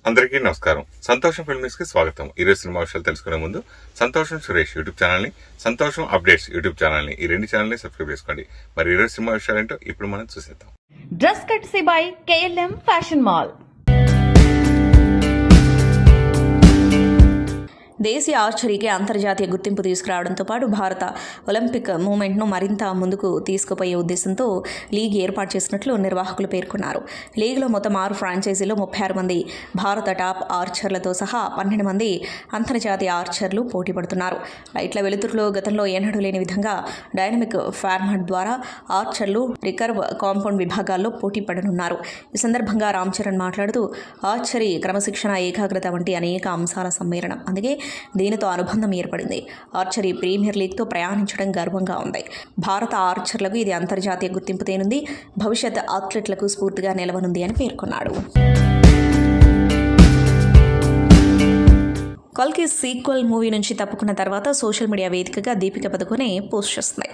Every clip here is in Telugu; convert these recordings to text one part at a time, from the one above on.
అందరికీ నమస్కారం. సంతోషం ఫిల్మ్స్ కి స్వాగతం. ఈరోజు సినిమా విషయాలు తెలుసుకునే ముందు సంతోషం సురేష్ యూట్యూబ్ ఛానల్ ని, సంతోషం అప్డేట్స్ యూట్యూబ్ ఛానల్ ని, ఈ రెండు ఛానల్ ని సబ్స్క్రైబ్ చేసుకోండి. మరి ఈరోజు సినిమా విషయాలు ఏంటో ఇప్పుడు మనం చూసేద్దాం. Dress కట్సీ by KLM fashion mall. దేశీయ ఆర్చరీకి అంతర్జాతీయ గుర్తింపు తీసుకురావడంతో పాటు భారత ఒలింపిక్ మూవ్మెంట్ను మరింత ముందుకు తీసుకుపోయే ఉద్దేశంతో లీగ్ ఏర్పాటు చేసినట్లు నిర్వాహకులు పేర్కొన్నారు. లీగ్లో మొత్తం 6 ఫ్రాంచైజీలో 36 మంది భారత టాప్ ఆర్చర్లతో సహా 12 మంది అంతర్జాతీయ ఆర్చర్లు పోటీ పడుతున్నారు. లైట్ల వెలుతురులో గతంలో ఎన్నడూ లేని విధంగా డైనమిక్ ఫార్మాట్ ద్వారా ఆర్చర్లు రికర్వ్, కాంపౌండ్ విభాగాల్లో పోటీ పడనున్నారు. ఈ సందర్భంగా రామ్ చరణ్ మాట్లాడుతూ, ఆర్చరీ క్రమశిక్షణ, ఏకాగ్రత వంటి అనేక అంశాల సమ్మేళనం. అందుకే దీనితో అనుబంధం ఏర్పడింది. ఆర్చరీ ప్రీమియర్ లీగ్తో ప్రయాణించడం గర్వంగా ఉంది. భారత ఆర్చర్లకు ఇది అంతర్జాతీయ గుర్తింపు తేనుంది, భవిష్యత్ అథ్లెట్లకు స్ఫూర్తిగా నిలవనుంది అని పేర్కొన్నాడు. కల్కి సీక్వెల్ మూవీ నుంచి తప్పుకున్న తర్వాత సోషల్ మీడియా వేదికగా దీపిక పదుకొనే పోస్ట్ చేస్తుంది.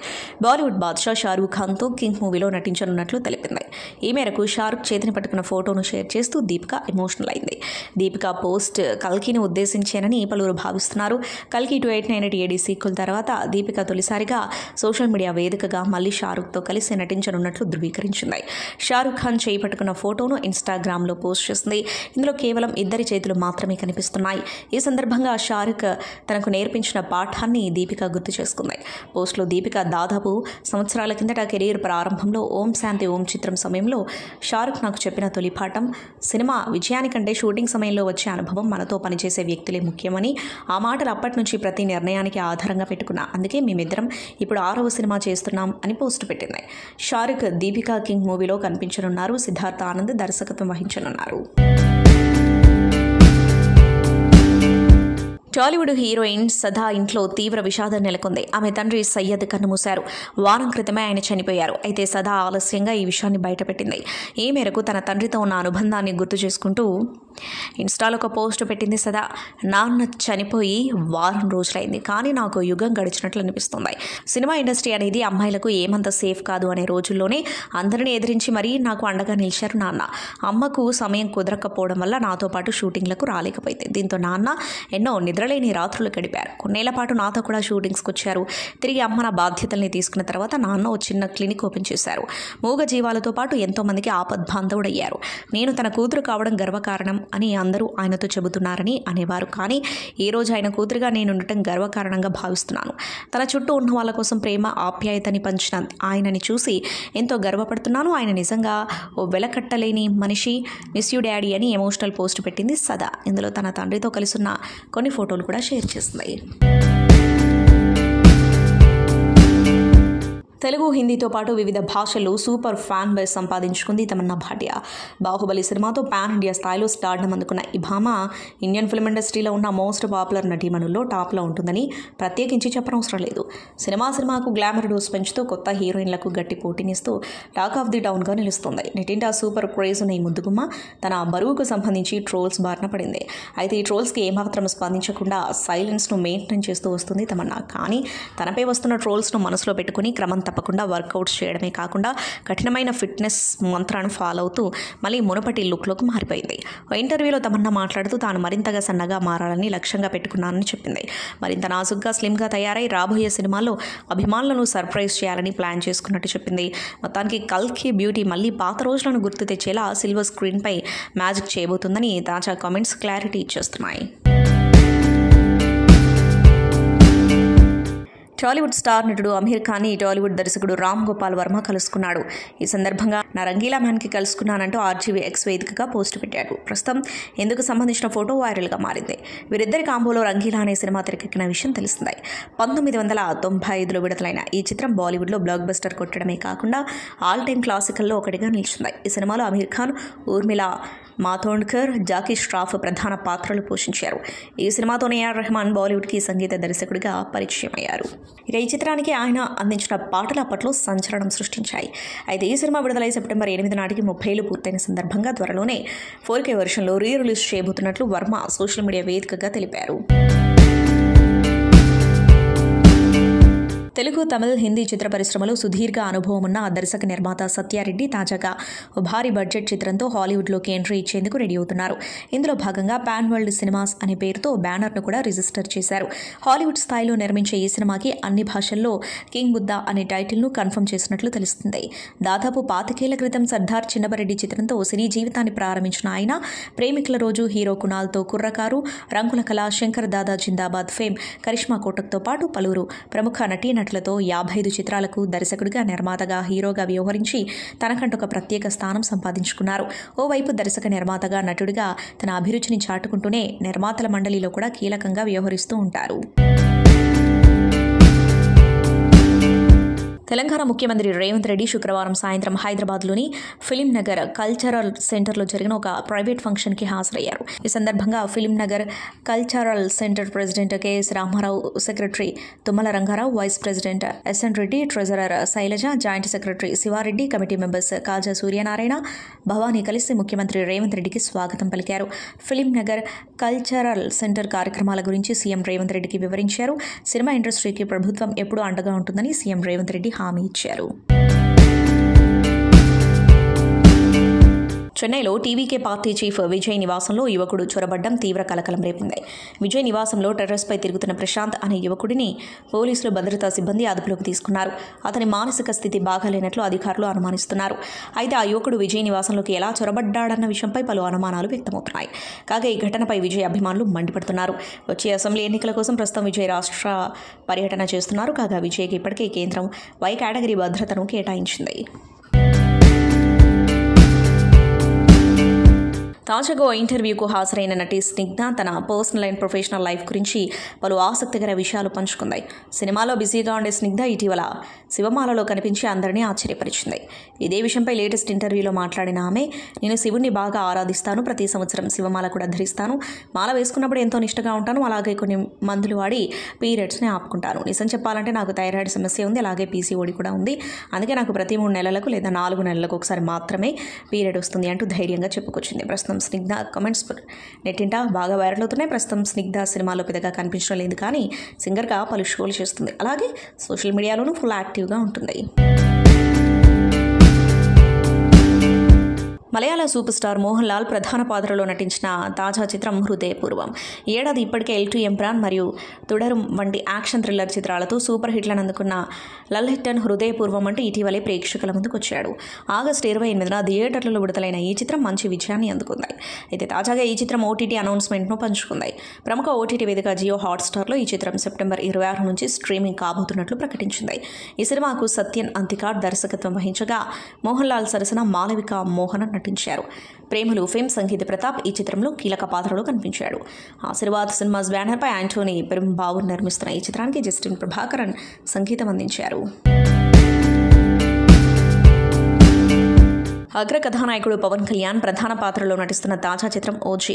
బాలీవుడ్ బాద్షా షారూఖ్ ఖాన్తో కింగ్ మూవీలో నటించనున్నట్లు తెలిపింది. ఈ మేరకు షారూఖ్ చేతిని పట్టుకున్న ఫోటోను షేర్ చేస్తూ దీపిక ఎమోషనల్ అయింది. దీపిక పోస్ట్ కల్కిని ఉద్దేశించేనని పలువురు భావిస్తున్నారు. కల్కి 2898 AD సీక్వెల్ తర్వాత దీపిక తొలిసారిగా సోషల్ మీడియా వేదికగా మళ్లీ షారూఖ్తో కలిసి నటించనున్నట్లు ధృవీకరించింది. షారూఖ్ ఖాన్ చేయి పట్టుకున్న ఫోటోను ఇన్స్టాగ్రామ్లో పోస్ట్ చేసింది. ఇందులో కేవలం ఇద్దరి చేతులు మాత్రమే కనిపిస్తున్నాయి. ఈ సందర్భంగా షారూఖ్ తనకు నేర్పించిన పాఠాన్ని దీపిక గుర్తు చేసుకుంది. పోస్టులో దీపిక దాదాపు సంవత్సరాల కిందట కెరీర్ ప్రారంభంలో ఓం శాంతి ఓం చిత్రం సమయంలో షారూఖ్ నాకు చెప్పిన తొలి పాఠం, సినిమా విజయానికంటే షూటింగ్ సమయంలో వచ్చే అనుభవం, మనతో పనిచేసే వ్యక్తులే ముఖ్యమని. ఆ మాటలు అప్పటి నుంచి ప్రతి నిర్ణయానికి ఆధారంగా పెట్టుకున్నా. అందుకే మేమిద్దరం ఇప్పుడు 6వ సినిమా చేస్తున్నాం అని పోస్టు పెట్టింది. షారూఖ్ దీపిక కింగ్ మూవీలో కనిపించనున్నారు. సిద్ధార్థ ఆనంద్ దర్శకత్వం వహించనున్నారు. టాలీవుడ్ హీరోయిన్ సదా ఇంట్లో తీవ్ర విషాదం నెలకొంది. ఆమె తండ్రి సయ్యద్ కన్నుమూశారు. వారం క్రితమే ఆయన చనిపోయారు. అయితే సదా ఆలస్యంగా ఈ విషయాన్ని బయటపెట్టింది. ఈ మేరకు తన తండ్రితో ఉన్న అనుబంధాన్ని గుర్తు చేసుకుంటూ ఇన్స్టాలో ఒక పోస్ట్ పెట్టింది సదా. నాన్న చనిపోయి వారం రోజులైంది, కానీ నాకు యుగం గడిచినట్లు అనిపిస్తుంది. సినిమా ఇండస్ట్రీ అనేది అమ్మాయిలకు ఏమంత సేఫ్ కాదు అనే రోజుల్లోనే అందరినీ ఎదిరించి మరీ నాకు అండగా నిలిచారు నాన్న. అమ్మకు సమయం కుదరకపోవడం వల్ల నాతో పాటు షూటింగ్లకు రాలేకపోయింది. దీంతో నాన్న ఎన్నో నిద్రలేని రాత్రులు గడిపారు. కొన్నేళ్ల పాటు నాతో కూడా షూటింగ్స్కి వచ్చారు. తిరిగి అమ్మ నా బాధ్యతల్ని తీసుకున్న తర్వాత నాన్న ఓ చిన్న క్లినిక్ ఓపెన్ చేశారు. మూగ జీవాలతో పాటు ఎంతో మందికి ఆపద్బాంధవుడయ్యారు. నేను తన కూతురు కావడం గర్వకారణం అని అందరూ ఆయనతో చెబుతున్నారని అనేవారు. కానీ ఈ రోజు ఆయన కూతురుగా నేను ఉండటం గర్వకారణంగా భావిస్తున్నాను. తన చుట్టూ ఉన్న వాళ్ళ కోసం ప్రేమ, ఆప్యాయతని పంచిన ఆయనని చూసి ఎంతో గర్వపడుతున్నాను. ఆయన నిజంగా ఓ వెలకట్టలేని మనిషి. మిస్ యూ డాడీ అని ఎమోషనల్ పోస్ట్ పెట్టింది సదా. ఇందులో తన తండ్రితో కలిసి ఉన్న కొన్ని ఫోటోలు కూడా షేర్ చేస్తుంది. తెలుగు, హిందీతో పాటు వివిధ భాషల్లో సూపర్ ఫ్యాన్ బేస్ సంపాదించుకుంది తమన్నా భాటియా. బాహుబలి సినిమాతో పాన్ ఇండియా స్థాయిలో స్టార్డమ్ అందుకున్న ఈ భామ ఇండియన్ ఫిల్మ్ ఇండస్ట్రీలో ఉన్న మోస్ట్ పాపులర్ నటీమణుల్లో టాప్లో ఉంటుందని ప్రత్యేకించి చెప్పనవసరం లేదు. సినిమాకు గ్లామర్ డోస్ పెంచుతూ కొత్త హీరోయిన్లకు గట్టి పోటీనిస్తూ టాక్ ఆఫ్ ది టౌన్గా నిలుస్తుంది. నెటింటా సూపర్ క్రేజ్ ఉన్న ఈ ముద్దుగుమ్మ తన బరువుకు సంబంధించి ట్రోల్స్ బారిన పడింది. అయితే ఈ ట్రోల్స్కి ఏమాత్రం స్పందించకుండా సైలెన్స్ను మెయింటైన్ చేస్తూ వస్తుంది తమన్నా. కానీ తనపై వస్తున్న ట్రోల్స్ను మనసులో పెట్టుకుని క్రమం తప్పకుండా వర్కౌట్స్ చేయడమే కాకుండా కఠినమైన ఫిట్నెస్ మంత్రాన్ని ఫాలో అవుతూ మళ్ళీ మునుపటి లుక్లోకి మారిపోయింది. ఓ ఇంటర్వ్యూలో తమన్నా మాట్లాడుతూ తాను మరింతగా సన్నగా మారాలని లక్ష్యంగా పెట్టుకున్నానని చెప్పింది. మరింత నాజుగ్గా, స్లిమ్గా తయారై రాబోయే సినిమాల్లో అభిమానులను సర్ప్రైజ్ చేయాలని ప్లాన్ చేసుకున్నట్టు చెప్పింది. మొత్తానికి కల్కి బ్యూటీ మళ్ళీ పాత రోజులను గుర్తు తెచ్చేలా సిల్వర్ స్క్రీన్పై మ్యాజిక్ చేయబోతుందని తాజా కామెంట్స్ క్లారిటీ ఇచ్చేస్తున్నాయి. టాలీవుడ్ స్టార్ నటుడు అమీర్ ఖాన్ని టాలీవుడ్ దర్శకుడు రామ్ గోపాల్ వర్మ కలుసుకున్నాడు. ఈ సందర్భంగా నా రంగీలా మ్యాన్కి కలుసుకున్నానంటూ RGV X వేదికగా పోస్టు పెట్టాడు. ప్రస్తుతం ఇందుకు సంబంధించిన ఫోటో వైరల్గా మారింది. వీరిద్దరి కాంబోలో రంగీలా అనే సినిమా తెరకెక్కిన విషయం తెలిసిందే. 1995లో విడుదలైన ఈ చిత్రం బాలీవుడ్లో బ్లాక్ బస్టర్ కొట్టడమే కాకుండా ఆల్ టైమ్ క్లాసికల్లో ఒకటిగా నిలిచింది. ఈ సినిమాలో అమీర్ ఖాన్, ఊర్మిళా మాతోండ్కర్, జాకీ ష్రాఫ్ ప్రధాన పాత్రలు పోషించారు. ఈ సినిమాతోనే AR రెహమాన్ బాలీవుడ్కి సంగీత దర్శకుడిగా పరిచయం అయ్యారు. ఇక ఈ చిత్రానికి ఆయన అందించిన పాటలు అప్పట్లో సంచలనం సృష్టించాయి. అయితే ఈ సినిమా విడుదలై సెప్టెంబర్ 8 నాటికి 30 ఏళ్లు పూర్తయిన సందర్భంగా త్వరలోనే 4K వెర్షన్లో రిలీజ్ చేయబోతున్నట్లు వర్మ సోషల్ మీడియా వేదికగా తెలిపారు. తెలుగు, తమిళ, హిందీ చిత్ర పరిశ్రమలో సుదీర్ఘ అనుభవం ఉన్న దర్శక నిర్మాత సత్యారెడ్డి తాజాగా భారీ బడ్జెట్ చిత్రంతో హాలీవుడ్లోకి ఎంట్రీ ఇచ్చేందుకు రెడీ అవుతున్నారు. ఇందులో భాగంగా పాన్ వరల్డ్ సినిమాస్ అనే పేరుతో బ్యానర్ను కూడా రిజిస్టర్ చేశారు. హాలీవుడ్ స్థాయిలో నిర్మించే ఈ సినిమాకి అన్ని భాషల్లో కింగ్ బుద్ధ అనే టైటిల్ను కన్ఫర్మ్ చేసినట్లు తెలుస్తుంది. దాదాపు 25 ఏళ్ల క్రితం సర్దార్ చిన్నబరెడ్డి చిత్రంతో సినీ జీవితాన్ని ప్రారంభించిన ఆయన ప్రేమికుల రోజు, హీరో కునాల్తో కుర్రకారు, రంగుల కళ, శంకర్ దాదా జిందాబాద్ ఫేమ్, కరిష్మా కోటక్తో పాటు పలువురు ప్రముఖ నటీనటులతో 55 చిత్రాలకు దర్శకుడిగా, నిర్మాతగా, హీరోగా వ్యవహరించి తనకంటూ ఒక ప్రత్యేక స్థానం సంపాదించుకున్నారు. ఓవైపు దర్శక నిర్మాతగా, నటుడిగా తన అభిరుచిని చాటుకుంటూనే నిర్మాతల మండలిలో కూడా కీలకంగా వ్యవహరిస్తూ ఉంటారు. తెలంగాణ ముఖ్యమంత్రి రేవంత్ రెడ్డి శుక్రవారం సాయంత్రం హైదరాబాద్లోని ఫిలిం నగర్ కల్చరల్ సెంటర్లో జరిగిన ఒక ప్రైవేట్ ఫంక్షన్కి హాజరయ్యారు. ఈ సందర్భంగా Film Nagar cultural centre president KS Ramarao, secretary Tummala Rangarao, vice president SN Reddy, treasurer Sailaja, joint secretary Sivareddy, committee members Kaja Suryanarayana, Bhavani కలిసి ముఖ్యమంత్రి రేవంత్ రెడ్డికి స్వాగతం పలికారు. ఫిలిం నగర్ కల్చరల్ సెంటర్ కార్యక్రమాల గురించి సీఎం రేవంత్ రెడ్డికి వివరించారు. సినిమా ఇండస్ట్రీకి ప్రభుత్వం ఎప్పుడూ అండగా ఉంటుందని సీఎం రేవంత్ రెడ్డి హామీ ఇచ్చారు. చెన్నైలో టీవీకే పార్టీ చీఫ్ విజయ్ నివాసంలో యువకుడు చొరబడ్డం తీవ్ర కలకలం రేపింది. విజయ్ నివాసంలో టెర్రస్పై తిరుగుతున్న ప్రశాంత్ అనే యువకుడిని పోలీసులు, భద్రతా సిబ్బంది అదుపులోకి తీసుకున్నారు. అతని మానసిక స్థితి బాగాలేనట్లు అధికారులు అనుమానిస్తున్నారు. అయితే ఆ యువకుడు విజయ్ నివాసంలోకి ఎలా చొరబడ్డాడన్న విషయంపై పలు అనుమానాలు వ్యక్తమవుతున్నాయి. కాగా ఈ ఘటనపై విజయ్ అభిమానులు మండిపడుతున్నారు. వచ్చే అసెంబ్లీ ఎన్నికల కోసం ప్రస్తుతం విజయ్ రాష్ట్ర పర్యటన చేస్తున్నారు. కాగా విజయ్కి ఇప్పటికే కేంద్రం వై కేటగిరీ భద్రతను కేటాయించింది. తాజాగా ఓ ఇంటర్వ్యూకు హాజరైన నటి స్నిగ్ధ తన పర్సనల్ అండ్ ప్రొఫెషనల్ లైఫ్ గురించి పలు ఆసక్తికర విషయాలు పంచుకుంది. సినిమాలో బిజీగా ఉండే స్నిగ్ధ ఇటీవల శివమాలలో కనిపించి అందరినీ ఆశ్చర్యపరిచింది. ఇదే విషయంపై లేటెస్ట్ ఇంటర్వ్యూలో మాట్లాడిన ఆమె, నేను శివుణ్ణి బాగా ఆరాధిస్తాను, ప్రతి సంవత్సరం శివమాల కూడా ధరిస్తాను, మాల వేసుకున్నప్పుడు ఎంతో నిష్టగా ఉంటాను, అలాగే కొన్ని మందులు వాడి పీరియడ్స్ని ఆపుకుంటాను. నిజం చెప్పాలంటే నాకు థైరాయిడ్ సమస్య ఉంది, అలాగే పీసీఓడి కూడా ఉంది, అందుకే నాకు ప్రతి 3 నెలలకు లేదా 4 నెలలకు ఒకసారి మాత్రమే పీరియడ్ వస్తుంది అంటూ ధైర్యంగా చెప్పుకొచ్చింది. ప్రస్తుతం స్నిగ్ధ కమెంట్స్ నెట్టింట బాగా వైరల్ అవుతున్నాయి. ప్రస్తుతం స్నిగ్ధ సినిమాలో పెద్దగా కనిపించడం లేదు, కానీ సింగర్గా పలు షోలు చేస్తుంది, అలాగే సోషల్ మీడియాలోనూ ఫుల్ యాక్టివ్గా ఉంటుంది. మలయాళ సూపర్ స్టార్ మోహన్ లాల్ ప్రధాన పాత్రలో నటించిన తాజా చిత్రం హృదయపూర్వం. ఈ ఏడాది ఇప్పటికే ఎల్2 ఎంప్రాన్ మరియు తుడరం వంటి యాక్షన్ థ్రిల్లర్ చిత్రాలతో సూపర్ హిట్లను అందుకున్న లల్హెట్టన్ హృదయపూర్వం అంటూ ఇటీవలే ప్రేక్షకుల ముందుకు వచ్చాడు. ఆగస్టు 28న థియేటర్లలో విడుదలైన ఈ చిత్రం మంచి విజయాన్ని అందుకుంది. అయితే తాజాగా ఈ చిత్రం ఓటీటీ అనౌన్స్మెంట్ను పంచుకుంది. ప్రముఖ ఓటీటీ వేదిక జియో హాట్స్టార్లో ఈ చిత్రం సెప్టెంబర్ 26 నుంచి స్ట్రీమింగ్ కాబోతున్నట్లు ప్రకటించింది. ఈ సినిమాకు సత్యన్ అంతికాడ్ దర్శకత్వం వహించగా మోహన్ లాల్ సరసన మాలవిక మోహన్ నటించారు. ప్రేమలు ఫేమ్ సంగీత ప్రతాప్ ఈ చిత్రంలో కీలక పాత్రలో కనిపించాడు. ఆశీర్వాద్ సినిమాస్ బ్యానర్పై యాంటోనీ పెరుంబావూర్ నిర్మిస్తున్న ఈ చిత్రానికి జస్టిన్ ప్రభాకరన్ సంగీతం అందించారు. అగ్ర కథానాయకుడు పవన్ కళ్యాణ్ ప్రధాన పాత్రలో నటిస్తున్న తాజా చిత్రం ఓజీ.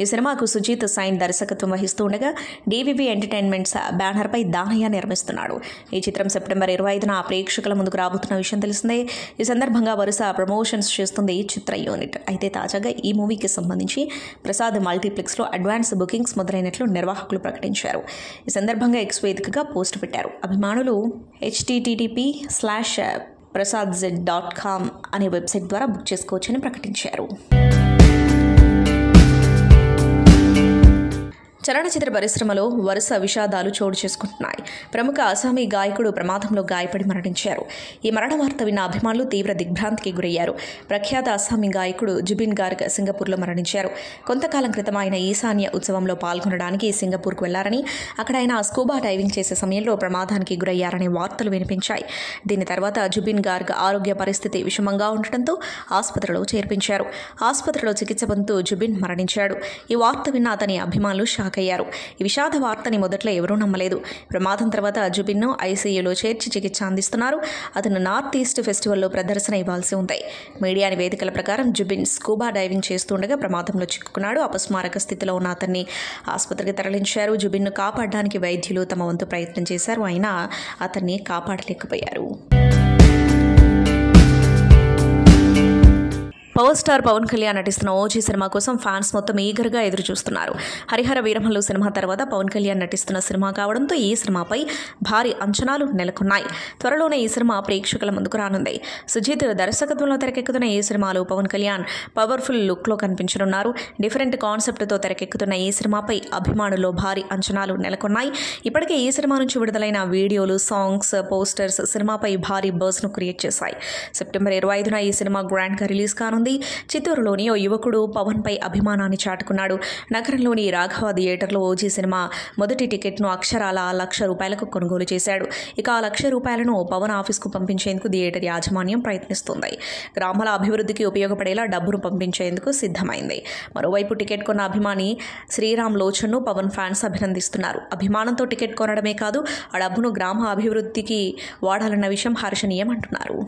ఈ సినిమాకు సుజీత్ సైన్ దర్శకత్వం వహిస్తూ ఉండగా డీవీవీ ఎంటర్టైన్మెంట్స్ బ్యానర్పై దానయ్య నిర్మిస్తున్నాడు. ఈ చిత్రం సెప్టెంబర్ 25న ప్రేక్షకుల ముందుకు రాబోతున్న విషయం తెలిసిందే. ఈ సందర్భంగా వరుస ప్రమోషన్స్ చేస్తుంది ఈ చిత్ర యూనిట్. అయితే తాజాగా ఈ మూవీకి సంబంధించి ప్రసాద్ మల్టీప్లెక్స్లో అడ్వాన్స్ బుకింగ్స్ మొదలైనట్లు నిర్వాహకులు ప్రకటించారు. ఈ సందర్భంగా ఎక్స్ వేదికగా పోస్ట్ పెట్టారు. అభిమానులు http://prasadz.com అనే వెబ్సైట్ ద్వారా బుక్ చేసుకోవచ్చని ప్రకటించారు. చలనచిత్ర పరిశ్రమలో వరుస విషాదాలు చోటు చేసుకుంటున్నాయి. ప్రముఖ అస్సామీ గాయకుడు ప్రమాదంలో గాయపడి మరణించారు. ఈ మరణ వార్త విన్న అభిమానులు తీవ్ర దిగ్భ్రాంతికి గురయ్యారు. ప్రఖ్యాత అస్సామీ గాయకుడు జుబిన్ గార్గ్ సింగపూర్లో మరణించారు. కొంతకాలం క్రితం ఆయన ఈశాన్య ఉత్సవంలో పాల్గొనడానికి సింగపూర్కు వెళ్లారని, అక్కడ ఆయన స్కూబా డైవింగ్ చేసే సమయంలో ప్రమాదానికి గురయ్యారనే వార్తలు వినిపించాయి. దీని తర్వాత జుబిన్ గార్గ్ ఆరోగ్య పరిస్థితి విషమంగా ఉండటంతో ఆసుపత్రిలో చేర్పించారు. ఆసుపత్రిలో చికిత్స పొందుతూ జుబిన్ మరణించాడు. ఈ వార్త విన్న అతని అభిమానులు షాక్ అయ్యారు. ఈ విషాద వార్తని మొదట్లో ఎవరూ నమ్మలేదు. ప్రమాదం తర్వాత జుబిన్ను ఐసీయూలో చేర్చి చికిత్స అందిస్తున్నారు. అతను నార్త్ ఈస్ట్ ఫెస్టివల్లో ప్రదర్శన ఇవ్వాల్సి ఉంది. మీడియా నివేదికల ప్రకారం జుబిన్ స్కూబా డైవింగ్ చేస్తుండగా ప్రమాదంలో చిక్కుకున్నాడు. అపస్మారక స్థితిలో ఉన్న అతన్ని ఆసుపత్రికి తరలించారు. జుబిన్ను కాపాడడానికి వైద్యులు తమ వంతు ప్రయత్నం చేశారు, అయినా అతన్ని కాపాడలేకపోయారు. పవర్ స్టార్ పవన్ కళ్యాణ్ నటిస్తున్న ఓజీ సినిమా కోసం ఫ్యాన్స్ మొత్తం ఈగర్గా ఎదురు చూస్తున్నారు. హరిహర వీరమల్లు సినిమా తర్వాత పవన్ కళ్యాణ్ నటిస్తున్న సినిమా కావడంతో ఈ సినిమాపై భారీ అంచనాలు నెలకొన్నాయి. త్వరలోనే ఈ సినిమా ప్రేక్షకుల ముందుకు రానుంది. సుజిత్ దర్శకత్వంలో తెరకెక్కుతున్న ఈ సినిమాలో పవన్ కళ్యాణ్ పవర్ఫుల్ లుక్లో కనిపించనున్నారు. డిఫరెంట్ కాన్సెప్ట్తో తెరకెక్కుతున్న ఈ సినిమాపై అభిమానుల్లో భారీ అంచనాలు నెలకొన్నాయి. ఇప్పటికే ఈ సినిమా నుంచి విడుదలైన వీడియోలు, సాంగ్స్, పోస్టర్స్ సినిమాపై భారీ బజ్ను క్రియేట్ చేశాయి. సెప్టెంబర్ 25న ఈ సినిమా గ్రాండ్గా రిలీజ్ కానుంది. చిత్తూరులోని ఓ యువకుడు పవన్ పై అభిమానాన్ని చాటుకున్నాడు. నగరంలోని రాఘవ థియేటర్లో ఓజీ సినిమా మొదటి టికెట్ను అక్షరాల ₹1,00,000 కొనుగోలు చేశాడు. ఇక ₹1,00,000 పవన్ ఆఫీస్కు పంపించేందుకు థియేటర్ యాజమాన్యం ప్రయత్నిస్తుంది. గ్రామాల అభివృద్ధికి ఉపయోగపడేలా డబ్బును పంపించేందుకు సిద్ధమైంది. మరోవైపు టికెట్ కొన్న అభిమాని శ్రీరామ్ లోచన్ను పవన్ ఫ్యాన్స్ అభినందిస్తున్నారు. అభిమానంతో టికెట్ కొనడమే కాదు, ఆ డబ్బును గ్రామ అభివృద్ధికి వాడాలన్న విషయం హర్షణీయం అంటున్నారు.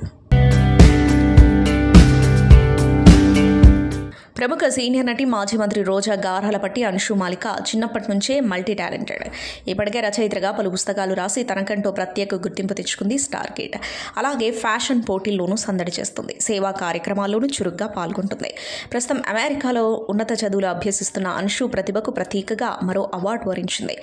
ప్రముఖ సీనియర్ నటి మాజీ మంత్రి రోజా గారాలపట్టి అన్షు మాలిక చిన్నప్పటి నుంచే మల్టీ టాలెంటెడ్. ఇప్పటికే రచయిత్రగా పలు పుస్తకాలు రాసి తనకంటూ ప్రత్యేక గుర్తింపు తెచ్చుకుంది స్టార్ కిడ్. అలాగే ఫ్యాషన్ పోటీల్లోనూ సందడి చేస్తుంది. సేవా కార్యక్రమాల్లోనూ చురుగ్గా పాల్గొంటుంది. ప్రస్తుతం అమెరికాలో ఉన్నత చదువులు అభ్యసిస్తున్న అన్షు ప్రతిభకు ప్రతీకగా మరో అవార్డు వరించింది.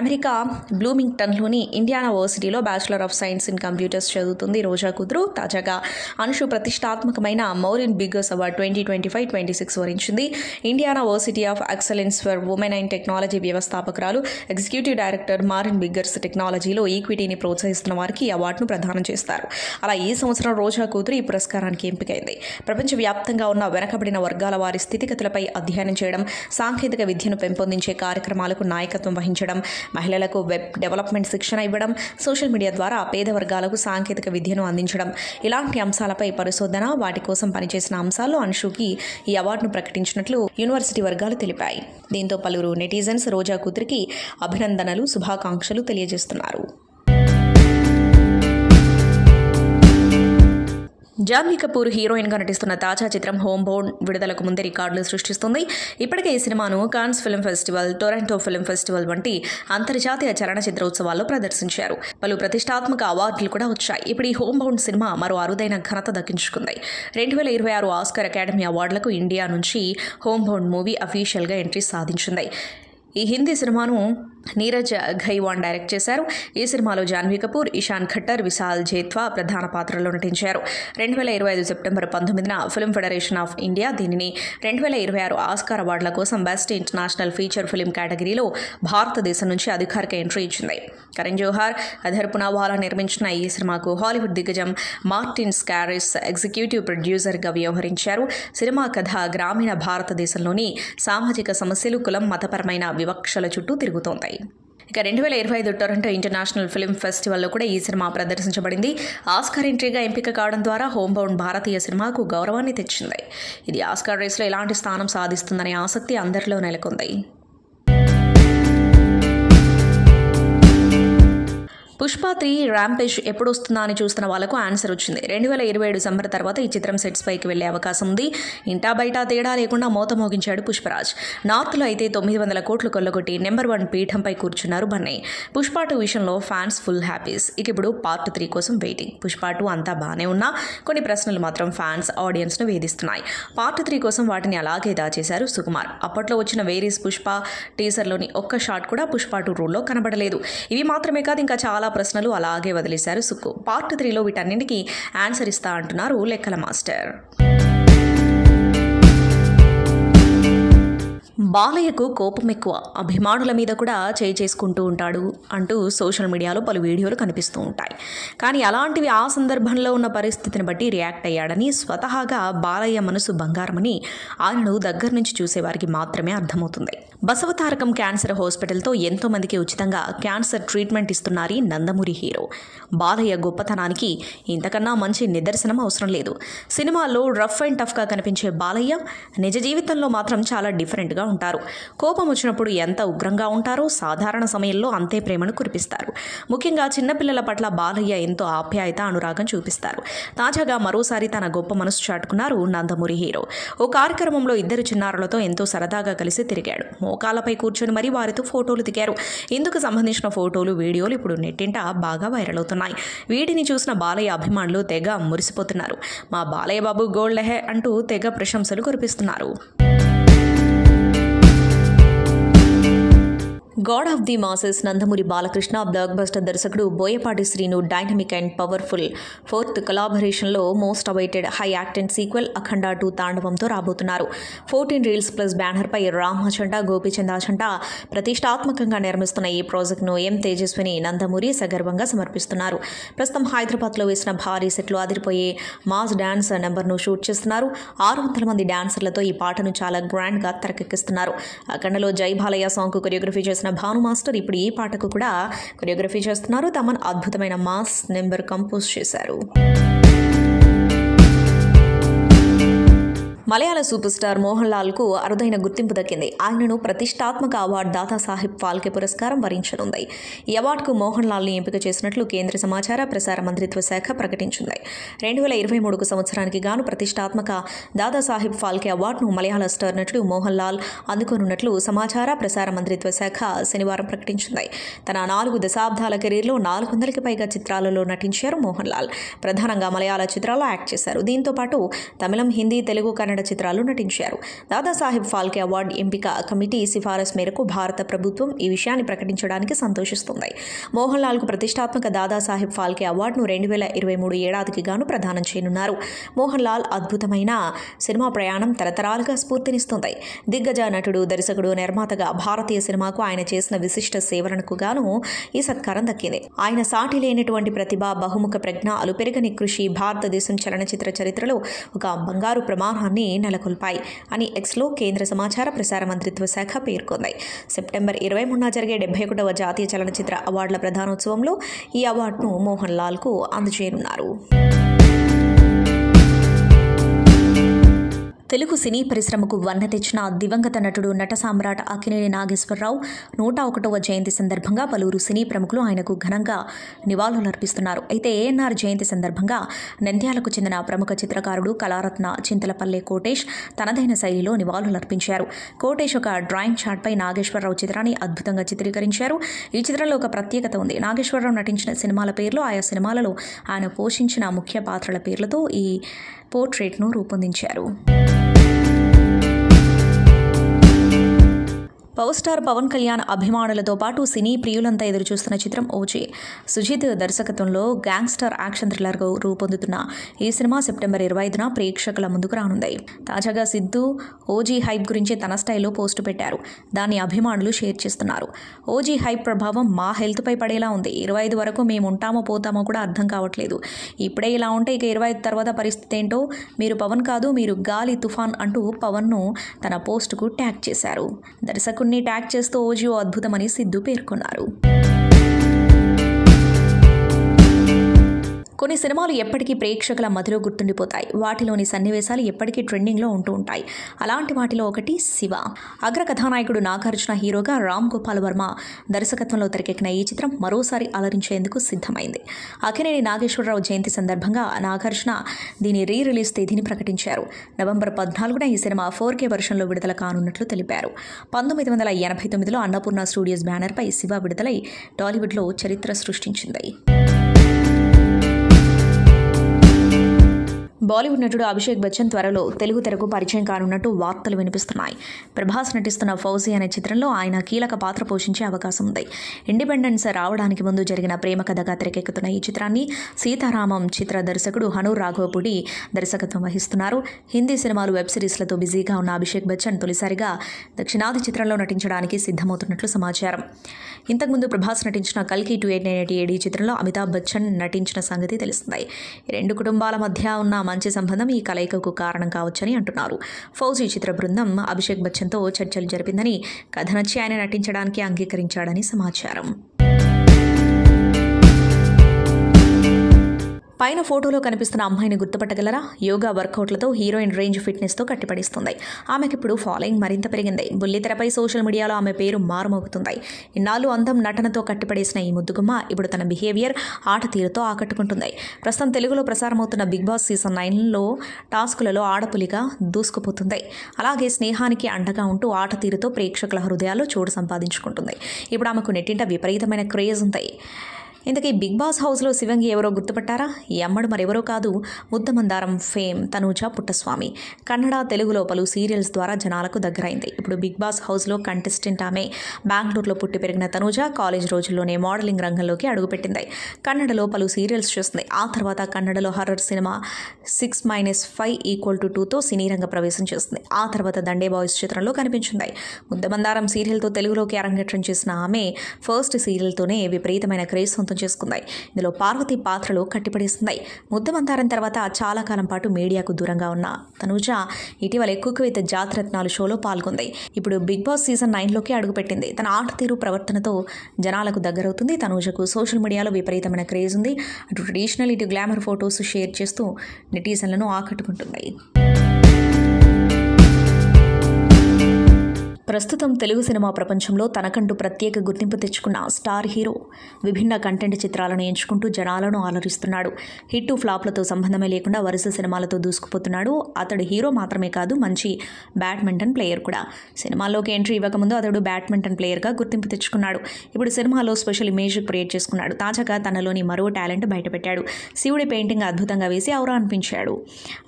అమెరికా బ్లూమింగ్టన్లోని ఇండియానా యూనివర్సిటీలో bachelor of science in computers చదువుతుంది రోజా కూతురు. తాజాగా అన్షు ప్రతిష్టాత్మకమైన మౌరిన్ బిగ్గర్స్ అవార్డు 2025-26 వరించింది. Indiana university of excellence for women and technology వ్యవస్థాపకురాలు, ఎగ్జిక్యూటివ్ డైరెక్టర్ మారిన్ బిగ్గర్స్ టెక్నాలజీలో ఈక్విటీని ప్రోత్సహిస్తున్న వారికి ఈ అవార్డును ప్రదానం చేస్తారు. అలా ఈ సంవత్సరం రోజా కూతురు ఈ పురస్కారానికి ఎంపికైంది. ప్రపంచవ్యాప్తంగా ఉన్న వెనకబడిన వర్గాల వారి స్థితిగతులపై అధ్యయనం చేయడం, సాంకేతిక విద్యను పెంపొందించే కార్యక్రమాలకు నాయకత్వం వహించడం, మహిళలకు వెబ్ డెవలప్మెంట్ శిక్షణ ఇవ్వడం, సోషల్ మీడియా ద్వారా పేద వర్గాలకు సాంకేతిక విద్యను అందించడం, ఇలాంటి అంశాలపై పరిశోధన, వాటి కోసం పనిచేసిన అంశాల్లో అన్షుకి ఈ అవార్డును ప్రకటించినట్లు యూనివర్సిటీ వర్గాలు తెలిపాయి. దీంతో పలువురు నెటిజన్స్ రోజా కూతురికి అభినందనలు, శుభాకాంక్షలు తెలియజేస్తున్నారు. జాన్వీ కపూర్ హీరోయిన్గా నటిస్తున్న తాజా చిత్రం హోమ్ బౌండ్ విడుదలకు ముందే రికార్డులు సృష్టిస్తుంది. ఇప్పటికే ఈ సినిమాను cons film festival, Toronto film festival వంటి అంతర్జాతీయ చలనచిత్రోత్సవాల్లో ప్రదర్శించారు. పలు ప్రతిష్టాత్మక అవార్డులు కూడా వచ్చాయి. ఇప్పుడు ఈ హోమ్ బౌండ్ సినిమా మరో అరుదైన ఘనత దక్కించుకుంది. 2026 ఆస్కార్ అకాడమీ అవార్డులకు ఇండియా నుంచి హోమ్ బౌండ్ మూవీ అఫీషియల్గా ఎంట్రీ సాధించింది. ఈ హిందీ సినిమాను నీరజ్ ఘైవాన్ డైరెక్ట్ చేశారు. ఈ సినిమాలో జాన్వీ కపూర్, ఇషాన్ ఖట్టర్, విశాల్ జేత్వా ప్రధాన పాత్రలో నటించారు. 2025 సెప్టెంబర్ 19న ఫిల్మ్ ఫెడరేషన్ ఆఫ్ ఇండియా దీనిని 2026 ఆస్కార్ అవార్డుల కోసం బెస్ట్ ఇంటర్నేషనల్ ఫీచర్ ఫిల్మ్ కేటగిరీలో భారతదేశం నుంచి అధికారిక ఎంట్రీ ఇచ్చింది. కరణ్ జోహార్, అధర్ పునావాలా నిర్మించిన ఈ సినిమాకు హాలీవుడ్ దిగ్గజం మార్టిన్ స్కారిస్ ఎగ్జిక్యూటివ్ ప్రొడ్యూసర్గా వ్యవహరించారు. సినిమా కథ గ్రామీణ భారతదేశంలోని సామాజిక సమస్యలు, కులం, మతపరమైన వివక్షల చుట్టూ తిరుగుతోంది. ఇక 2025 టొరంటో ఇంటర్నేషనల్ ఫిల్మ్ ఫెస్టివల్లో కూడా ఈ సినిమా ప్రదర్శించబడింది. ఆస్కార్ ఎంట్రీగా ఎంపిక కావడం ద్వారా హోమ్ బౌండ్ భారతీయ సినిమాకు గౌరవాన్ని తెచ్చింది. ఇది ఆస్కార్ రేస్లో ఎలాంటి స్థానం సాధిస్తుందనే ఆసక్తి అందరిలో నెలకొంది. పుష్ప 3 ర్యాంపేజ్ ఎప్పుడు వస్తుందా అని చూస్తున్న వాళ్లకు ఆన్సర్ వచ్చింది. 2027 డిసెంబర్ తర్వాత ఈ చిత్రం సెట్స్ పైకి వెళ్లే అవకాశం ఉంది. ఇంటా బయట తేడా లేకుండా మోత మోగించాడు పుష్పరాజ్. నార్త్లో అయితే 900 కోట్లు కొల్లగొట్టి నెంబర్ 1 పీఠంపై కూర్చున్నారు బన్నీ. పుష్ప 2 విషయంలో ఫ్యాన్స్ ఫుల్ హ్యాపీస్. ఇక ఇప్పుడు పార్ట్ 3 కోసం వెయిటింగ్. పుష్ప 2 అంతా బానే ఉన్నా కొన్ని ప్రశ్నలు మాత్రం ఫ్యాన్స్, ఆడియన్స్ను వేధిస్తున్నాయి. పార్ట్ 3 కోసం వాటిని అలాగే దాచేశారు సుకుమార్. అప్పట్లో వచ్చిన వేరీస్ పుష్ప టీజర్లోని ఒక్క షాట్ కూడా పుష్ప 2 రూల్లో కనబడలేదు. ఇవి మాత్రమే కాదు, ఇంకా చాలా ప్రశ్నలు అలాగే వదిలేశారు సుక్కు. పార్ట్ 3లో వీటన్నింటికీ ఆన్సర్ ఇస్తా అంటున్నారు లెక్కల మాస్టర్. బాలయ్యకు కోపం ఎక్కువ, అభిమానుల మీద కూడా చేసుకుంటూ ఉంటాడు అంటూ సోషల్ మీడియాలో పలు వీడియోలు కనిపిస్తూ ఉంటాయి. కానీ అలాంటివి ఆ సందర్భంలో ఉన్న పరిస్థితిని బట్టి రియాక్ట్ అయ్యాడని, స్వతహాగా బాలయ్య మనసు బంగారమని ఆయనను దగ్గర నుంచి చూసేవారికి మాత్రమే అర్థమవుతుంది. బసవతారకం క్యాన్సర్ హాస్పిటల్తో ఎంతో మందికి ఉచితంగా క్యాన్సర్ ట్రీట్మెంట్ ఇస్తున్నారు నందమూరి హీరో. బాలయ్య గొప్పతనానికి ఇంతకన్నా మంచి నిదర్శనం అవసరం లేదు. సినిమాల్లో రఫ్ అండ్ టఫ్గా కనిపించే బాలయ్య నిజ జీవితంలో మాత్రం చాలా డిఫరెంట్గా ఉంటారు. కోపం వచ్చినప్పుడు ఎంత ఉగ్రంగా ఉంటారో సాధారణ సమయంలో అంతే ప్రేమను కురిపిస్తారు. ముఖ్యంగా చిన్నపిల్లల పట్ల బాలయ్య ఎంతో ఆప్యాయత, అనురాగం చూపిస్తారు. తాజాగా మరోసారి తన గొప్ప మనసు చాటుకున్నారు నందమూరి హీరో. ఓ కార్యక్రమంలో ఇద్దరు చిన్నారులతో ఎంతో సరదాగా కలిసి తిరిగాడు. మోకాళ్ళపై కూర్చొని మరీ వారితో ఫోటోలు దిగారు. ఇందుకు సంబంధించిన ఫోటోలు, వీడియోలు ఇప్పుడు నెట్టింట బాగా వైరల్ అవుతున్నాయి. వీటిని చూసిన బాలయ్య అభిమానులు తెగ మురిసిపోతున్నారు. మా బాలయ్య బాబు గోల్డ్ హే అంటూ తెగ ప్రశంసలు కురిపిస్తున్నారు. God of the masses Nandamuri Balakrishna blockbuster దర్శకుడు Boyapati Srinu dynamic and powerful fourth కొలాబరేషన్లో most awaited high octane sequel Akhanda 2 తాండవంతో రాబోతున్నారు. 14 రీల్స్ ప్లస్ బ్యానర్పై రామ్ అచంట, గోపీచంద్ అచంట ప్రతిష్టాత్మకంగా నిర్మిస్తున్న ఈ ప్రాజెక్టును ఎం తేజస్విని నందమూరి సగర్వంగా సమర్పిస్తున్నారు. ప్రస్తుతం హైదరాబాద్లో వేసిన భారీ సెట్లు అదిరిపోయే మాస్ డాన్స్ నెంబర్ను షూట్ చేస్తున్నారు. 600 మంది డాన్సర్లతో ఈ పాటను చాలా గ్రాండ్గా తెరకెక్కిస్తున్నారు. అఖండలో జై బాలయ్య సాంగ్కు కొరియోగ్రఫీ చేసిన భాను మాస్టర్ ఇప్పుడు ఈ పాటకు కూడా కొరియోగ్రఫీ చేస్తున్నారు. తమన్ అద్భుతమైన మాస్ నెంబర్ కంపోజ్ చేశారు. మలయాళ సూపర్ స్టార్ మోహన్ లాల్కు అరుదైన గుర్తింపు దక్కింది. ఆయనను ప్రతిష్టాత్మక అవార్డు దాదాసాహెబ్ ఫాల్కే పురస్కారం వరించనుంది. ఈ అవార్డుకు మోహన్ లాల్ని ఎంపిక చేసినట్లు కేంద్ర సమాచార ప్రసార మంత్రిత్వ శాఖ ప్రకటించింది. 2023 సంవత్సరానికి గాను ప్రతిష్టాత్మక దాదాసాహెబ్ ఫాల్కే అవార్డును మలయాళ స్టార్ నటుడు మోహన్ లాల్ అందుకోనున్నట్లు సమాచార ప్రసార మంత్రిత్వ శాఖ శనివారం ప్రకటించింది. తన 4 దశాబ్దాల కెరీర్లో 400కి పైగా చిత్రాలలో నటించారు మోహన్ లాల్. ప్రధానంగా మలయాళ చిత్రాల్లో యాక్ట్ చేశారు. దీంతో పాటు తమిళం, హిందీ, తెలుగు, కన్నడ చిత్రాలు నటించారు. దాదాసాహెబ్ ఫాల్కే అవార్డు ఎంపిక కమిటీ సిఫారసు మేరకు భారత ప్రభుత్వం ఈ విషయాన్ని ప్రకటించడానికి సంతోషిస్తుంది. మోహన్ లాల్కు ప్రతిష్టాత్మక దాదాసాహెబ్ ఫాల్కే అవార్డును 2023 ఏడాదికి గాను ప్రదానం చేయనున్నారు. మోహన్ లాల్ అద్భుతమైన సినిమా ప్రయాణం తరతరాలుగా స్ఫూర్తినిస్తుంది. దిగ్గజ నటుడు, దర్శకుడు, నిర్మాతగా భారతీయ సినిమాకు ఆయన చేసిన విశిష్ట సేవలకు గాను ఈ సత్కారం దక్కింది. ఆయన సాటి లేనటువంటి ప్రతిభ, బహుముఖ ప్రజ్ఞ, అలుపెరగని కృషి భారతదేశం చలనచిత్ర చరిత్రలో ఒక బంగారు ప్రమాణాన్ని నెలకొల్పాయి అని ఎక్స్లో కేంద్ర సమాచార ప్రసార మంత్రిత్వ శాఖ పేర్కొంది. సెప్టెంబర్ 23న జరిగే 71వ జాతీయ చలనచిత్ర అవార్డుల ప్రధానోత్సవంలో ఈ అవార్డును మోహన్ లాల్కు అందజేయనున్నారు. తెలుగు సినీ పరిశ్రమకు వన్నె తెచ్చిన దివంగత నటుడు, నట సామ్రాట్ అక్కినేని నాగేశ్వరరావు 101వ జయంతి సందర్భంగా పలువురు సినీ ప్రముఖులు ఆయనకు ఘనంగా నివాళులర్పిస్తున్నారు. అయితే ఏఎన్ఆర్ జయంతి సందర్భంగా నంద్యాలకు చెందిన ప్రముఖ చిత్రకారుడు, కళారత్న చింతలపల్లె కోటేష్ తనదైన శైలిలో నివాళులర్పించారు. కోటేష్ ఒక డ్రాయింగ్ చార్ట్పై నాగేశ్వరరావు చిత్రాన్ని అద్భుతంగా చిత్రీకరించారు. ఈ చిత్రంలో ఒక ప్రత్యేకత ఉంది. నాగేశ్వరరావు నటించిన సినిమాల పేర్లు, ఆయా సినిమాలలో ఆయన పోషించిన ముఖ్య పాత్రల పేర్లతో ఈ పోర్ట్రేట్ను రూపొందించారు. పవర్ స్టార్ పవన్ కళ్యాణ్ అభిమానులతో పాటు సినీ ప్రియులంతా ఎదురుచూస్తున్న చిత్రం ఓజీ. సుజిత్ దర్శకత్వంలో గ్యాంగ్స్టర్ యాక్షన్ థ్రిల్లర్గా రూపొందుతున్న ఈ సినిమా సెప్టెంబర్ 25న ప్రేక్షకుల ముందుకు రానుంది. తాజాగా సిద్ధు ఓజీ హైప్ గురించి తన స్టైల్లో పోస్టు పెట్టారు. దాన్ని అభిమానులు షేర్ చేస్తున్నారు. ఓజీ హైప్ ప్రభావం మా హెల్త్పై పడేలా ఉంది. 25 వరకు మేము ఉంటామో పోతామో కూడా అర్థం కావట్లేదు. ఇప్పుడే ఇలా ఉంటే ఇక 25 తర్వాత పరిస్థితి ఏంటో. మీరు పవన్ కాదు, మీరు గాలి తుఫాన్ అంటూ పవన్ను తన పోస్టుకు ట్యాగ్ చేశారు. దర్శకుడిని ట్యాగ్ చేస్తూ ఓజీ ఓ అద్భుతమని సిద్ధు పేర్కొన్నారు. కొన్ని సినిమాలు ఎప్పటికీ ప్రేక్షకుల మదిలో గుర్తుండిపోతాయి. వాటిలోని సన్నివేశాలు ఎప్పటికీ ట్రెండింగ్లో ఉంటూ ఉంటాయి. అలాంటి వాటిలో ఒకటి శివ. అగ్ర కథానాయకుడు నాగార్జున హీరోగా రామ్ గోపాల్ వర్మ దర్శకత్వంలో తెరకెక్కిన ఈ చిత్రం మరోసారి అలరించేందుకు సిద్ధమైంది. అక్కినేని నాగేశ్వరరావు జయంతి సందర్భంగా నాగార్జున దీని రిలీజ్ తేదీని ప్రకటించారు. నవంబర్ 14న ఈ సినిమా 4K వెర్షన్లో విడుదల కానున్నట్లు తెలిపారు. 1989లో అన్నపూర్ణ స్టూడియోస్ బ్యానర్పై శివ విడుదలై టాలీవుడ్లో చరిత్ర సృష్టించింది. బాలీవుడ్ నటుడు అభిషేక్ బచ్చన్ త్వరలో తెలుగు తెరకు పరిచయం కానున్నట్టు వార్తలు వినిపిస్తున్నాయి. ప్రభాస్ నటిస్తున్న ఫౌజీ అనే చిత్రంలో ఆయన కీలక పాత్ర పోషించే అవకాశం ఉంది. ఇండిపెండెన్స్ రావడానికి ముందు జరిగిన ప్రేమ కథగా తెరకెక్కుతున్న ఈ చిత్రాన్ని సీతారామం చిత్ర దర్శకుడు హనూర్ రాఘవపూడి దర్శకత్వం వహిస్తున్నారు. హిందీ సినిమాలు, వెబ్ సిరీస్లతో బిజీగా ఉన్న అభిషేక్ బచ్చన్ తొలిసారిగా దక్షిణాది చిత్రంలో నటించడానికి సిద్ధమవుతున్నట్లు సమాచారం. ఇంతకుముందు ప్రభాస్ నటించిన కల్కి 2897 చిత్రంలో అమితాబ్ బచ్చన్ నటించిన సంగతి తెలుస్తుంది. ఈ రెండు కుటుంబాల మధ్య ఉన్న మంచి సంబంధం ఈ కలయికకు కారణం కావచ్చని అంటున్నారు. ఫౌజీ చిత్ర బృందం అభిషేక్ బచ్చన్తో చర్చలు జరిపిందని, కథ నచ్చి ఆయన నటించడానికి అంగీకరించాడని సమాచారం. పైన ఫోటోలో కనిపిస్తున్న అమ్మాయిని గుర్తుపట్టగలరా? యోగా వర్కౌట్లతో హీరోయిన్ రేంజ్ ఫిట్నెస్తో కట్టిపడిస్తుంది. ఆమెకి ఇప్పుడు ఫాలోయింగ్ మరింత పెరిగింది. బుల్లితెరపై సోషల్ మీడియాలో ఆమె పేరు మారుమోగుతుంది. ఇన్నాళ్ళు అందం నటనతో కట్టిపడేసిన ఈ ముద్దుగుమ్మ ఇప్పుడు తన బిహేవియర్, ఆట తీరుతో ఆకట్టుకుంటుంది. ప్రస్తుతం తెలుగులో ప్రసారమవుతున్న బిగ్ బాస్ సీజన్ 9లో టాస్కులలో ఆడపులిగా దూసుకుపోతుంది. అలాగే స్నేహానికి అండగా ఉంటూ ఆట తీరుతో ప్రేక్షకుల హృదయాల్లో చోటు సంపాదించుకుంటుంది. ఇప్పుడు ఆమెకు నెట్టింట విపరీతమైన క్రేజ్ ఉంది. ఇంతకీ బిగ్ బాస్ హౌస్లో శివంగి ఎవరో గుర్తుపట్టారా? ఈ అమ్మడు మరెవరో కాదు, ముద్దమందారం ఫేమ్ తనూజ పుట్టస్వామి. కన్నడ, తెలుగులో పలు సీరియల్స్ ద్వారా జనాలకు దగ్గరైంది. ఇప్పుడు బిగ్ బాస్ హౌస్లో కంటెస్టెంట్ ఆమె. బెంగళూరులో పుట్టి పెరిగిన తనూజ కాలేజ్ రోజుల్లోనే మోడలింగ్ రంగంలోకి అడుగుపెట్టింది. కన్నడలో పలు సీరియల్స్ చూస్తుంది. ఆ తర్వాత కన్నడలో హర్రర్ సినిమా 6-5=2తో సినీ రంగ ప్రవేశం చేస్తుంది. ఆ తర్వాత దండే బాయ్స్ చిత్రంలో కనిపించింది. ముద్దమందారం సీరియల్తో తెలుగులోకి అరంగేట్రం చేసిన ఆమె ఫస్ట్ సీరియల్తోనే విపరీతమైన క్రేజ్ చేసుకుంది. ఇందులో పార్వతి పాత్రలో కట్టిపడేస్తుంది. ముద్దమందారం తర్వాత చాలా కాలం పాటు మీడియాకు దూరంగా ఉన్న తనూజ ఇటీవల కుక్ విత్ జాతిరత్నాలు షోలో పాల్గొంది. ఇప్పుడు బిగ్ బాస్ సీజన్ 9లోకి అడుగుపెట్టింది. తన ఆట తీరు, ప్రవర్తనతో జనాలకు దగ్గరవుతుంది. తనూజకు సోషల్ మీడియాలో విపరీతమైన క్రేజ్ ఉంది. అటు ట్రెడిషనల్, ఇటు గ్లామర్ ఫొటోస్ షేర్ చేస్తూ నెటిజన్లను ఆకట్టుకుంటుంది. ప్రస్తుతం తెలుగు సినిమా ప్రపంచంలో తనకంటూ ప్రత్యేక గుర్తింపు తెచ్చుకున్న స్టార్ హీరో విభిన్న కంటెంట్ చిత్రాలను ఎంచుకుంటూ జనాలను అలరిస్తున్నాడు. హిట్ ఫ్లాప్లతో సంబంధమే లేకుండా వరుస సినిమాలతో దూసుకుపోతున్నాడు. అతడు హీరో మాత్రమే కాదు, మంచి బ్యాడ్మింటన్ ప్లేయర్ కూడా. సినిమాల్లోకి ఎంట్రీ ఇవ్వకముందు అతడు బ్యాడ్మింటన్ ప్లేయర్గా గుర్తింపు తెచ్చుకున్నాడు. ఇప్పుడు సినిమాలో స్పెషల్ ఇమేజ్ క్రియేట్ చేసుకున్నాడు. తాజాగా తనలోని మరో టాలెంట్ బయటపెట్టాడు. శివుడి పెయింటింగ్ అద్భుతంగా వేసి ఔరా అనిపించాడు.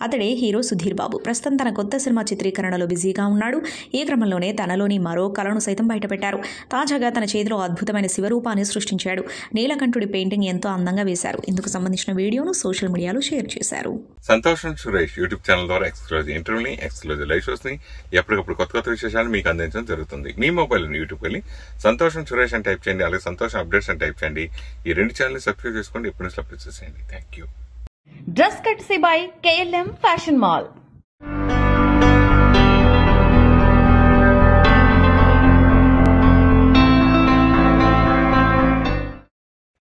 అతడే హీరో సుధీర్ బాబు. ప్రస్తుతం తన కొత్త సినిమా చిత్రీకరణలో బిజీగా ఉన్నాడు. ఈ క్రమంలోనే తనలోని మరో కళను సైతం బయటపెట్టారు. తాజాగా తన చేతిలో అద్భుతమైన శివరూపాన్ని సృష్టించాడు. నీలకంఠుడి పెయింటింగ్ ఎంతో అందంగా వేశారు. ఇందుకు సంబంధించిన వీడియోను సోషల్ మీడియాలో షేర్ చేశారు. సంతోషం సురేష్ యూట్యూబ్ ఛానల్ ద్వారా ఎక్స్క్లూజివ్ ఇంటర్వ్యూని, ఎక్స్క్లూజివ్ లైవ్ షోస్ ని, ఎప్పటికప్పుడు కొత్త విశేషాలు మీకు అందించడం జరుగుతుంది. మీ మొబైల్ యూట్యూబ్ వెళ్ళి సంతోషం సురేష్ అని టైప్ చేయండి. అలాగే సంతోషం అప్డేట్స్ అని టైప్ చేయండి. ఈ రెండు ఛానల్ సబ్స్క్రైబ్ చేసుకోండి. ఎప్పుడు అప్డేట్స్ చేయండి. Thank you. Dress కట్సీ by KLM fashion mall.